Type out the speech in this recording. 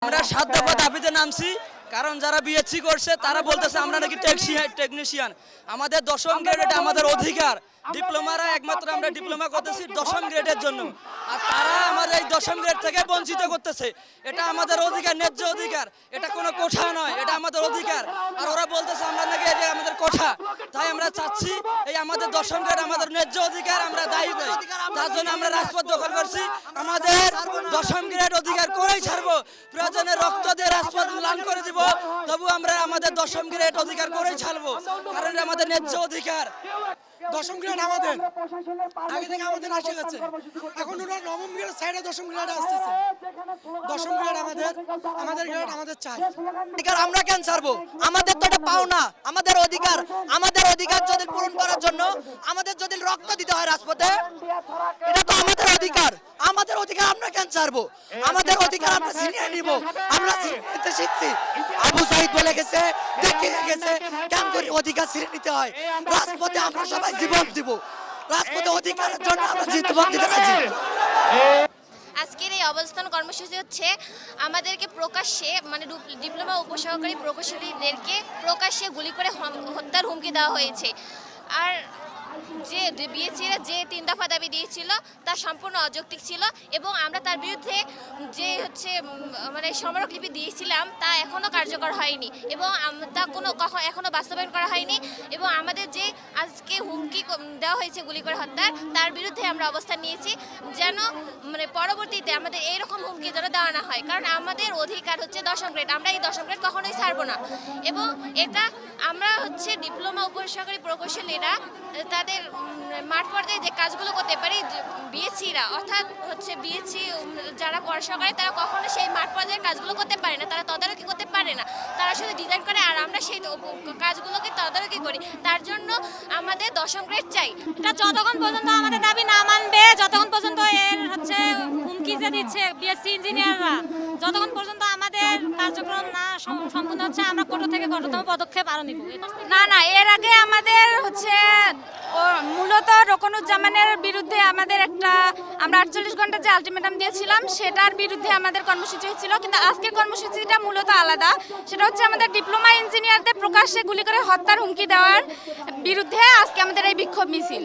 আমরা 7 দফা দাবিতে নামছি, কারণ যারা বিএসসি করছে তারা বলতেছে আমরা নাকি টেকনিশিয়ান। আমাদের 10ম গ্রেড, এটা আমাদের অধিকার। ডিপ্লোমারা একমাত্র আমরা ডিপ্লোমা করতেছি 10ম গ্রেডের জন্য, আর তারা আমাদের এই 10ম গ্রেড থেকে বঞ্চিত করতেছে। এটা আমাদের অধিকার, ন্যায্য অধিকার। এটা কোনো কোঠা নয়, এটা আমাদের অধিকার। আর ওরা বলতেছে আমরা নাকি এটা আমাদের কোঠা। তাই আমরা চাচ্ছি এই আমাদের 10ম গ্রেড আমাদের ন্যায্য অধিকার, আমরা দায়ী নই। তার জন্য আমরা রাজপথ দখল করছি। আমাদের 10ম গ্রেড অধিকার করেই ছাড়বো, প্রয়োজনে রক্ত দিয়ে রাজপথ লাল করে দিব, তবু আমরা আমাদের 10ম গ্রেড অধিকার করেই ছাড়বো, কারণ এটা আমাদের ন্যায্য অধিকার। 10ম গ্রেড আমাদের আগে থেকে আমাদের আসে গেছে, এখন ওরা 9ম গ্রেড সাইডে 10ম গ্রেডে আসতেছে। 10ম গ্রেড আমাদের গ্রেড আমাদের চাই। অধিকার আমরা কেন ছাড়বো? আমাদের তো এটা পাওনা, আমাদের অধিকার। আমাদের অধিকার যদি পূরণ করার জন্য আমাদের যদি রক্ত দিতে হয় রাজপথে, এটা তো আমাদের অধিকার। আমাদের অধিকার আমরা কেন ছাড়বো? আমাদের অধিকার আমরা ছিনিয়ে নিব। আমরা ছিনিয়ে নিতে শিখছি। আবু সাইদ বলে গেছে, দেখে গেছে কেন করে অধিকার ছিনিয়ে নিতে হয়। রাজপথে আমরা সবাই জীবন দিব, রাজপথে অধিকারের জন্য আমরা জীবন দিতে রাজি। আজকের এই অবস্থান কর্মসূচি হচ্ছে আমাদেরকে প্রকাশ্যে মানে ডিপ্লোমা উপসহকারী প্রকৌশলীদেরকে প্রকাশ্যে গুলি করে হত্যার হুমকি দেওয়া হয়েছে। আর যে বিএসসিরা যে 3 দফা দাবি দিয়েছিল তা সম্পূর্ণ অযৌক্তিক ছিল, এবং আমরা তার বিরুদ্ধে যে মানে স্মারকলিপি দিয়েছিলাম তা এখনও কার্যকর হয়নি, এবং তা এখনও বাস্তবায়ন করা হয়নি। এবং আমাদের যে আজকে হুমকি দেওয়া হয়েছে গুলি করে হত্যার, তার বিরুদ্ধে আমরা অবস্থান নিয়েছি, যেন মানে পরবর্তীতে আমাদের এইরকম হুমকি যেন দেওয়া না হয়। কারণ আমাদের অধিকার হচ্ছে 10ম গ্রেড, আমরা এই 10ম গ্রেড কখনোই ছাড়বো না। এবং এটা আমরা হচ্ছে ডিপ্লোমা উপসহকারী প্রকৌশলীরা তাদের মাঠ পর্যায়ে যে কাজগুলো করতে পারি, বিএসসিরা অর্থাৎ হচ্ছে বিএসসি যারা পড়াশোনা করে তারা কখনো সেই মাঠ পর্যায়ের কাজগুলো করতে পারে না, তারা তদারকি করতে পারে না, তারা শুধু ডিজাইন করে, আর আমরা সেই কাজগুলোকে তদারকি করি। তার জন্য আমাদের 10ম গ্রেড চাই। এটা যতক্ষণ পর্যন্ত আমাদের দাবি না মানবে, যতক্ষণ পর্যন্ত এর হচ্ছে হুমকি যে দিচ্ছে বিএসসি ইঞ্জিনিয়াররা, যতক্ষণ পর্যন্ত আমাদের কার্যক্রম না সম্পূর্ণ হচ্ছে, আমরা কঠোর থেকে কঠোরতম পদক্ষেপ আরো নিব। না, এর আগে আমাদের হচ্ছে মূলত রোকনুজ্জামানের বিরুদ্ধে আমাদের আমরা 48 ঘন্টা যে আলটিমেটাম দিয়েছিলাম সেটার বিরুদ্ধে আমাদের কর্মসূচি ছিল, কিন্তু আজকের কর্মসূচিটা মূলত আলাদা। সেটা হচ্ছে আমাদের ডিপ্লোমা ইঞ্জিনিয়ারদের প্রকাশ্যে গুলি করে হত্যার হুমকি দেওয়ার বিরুদ্ধে আজকে আমাদের এই বিক্ষোভ মিছিল।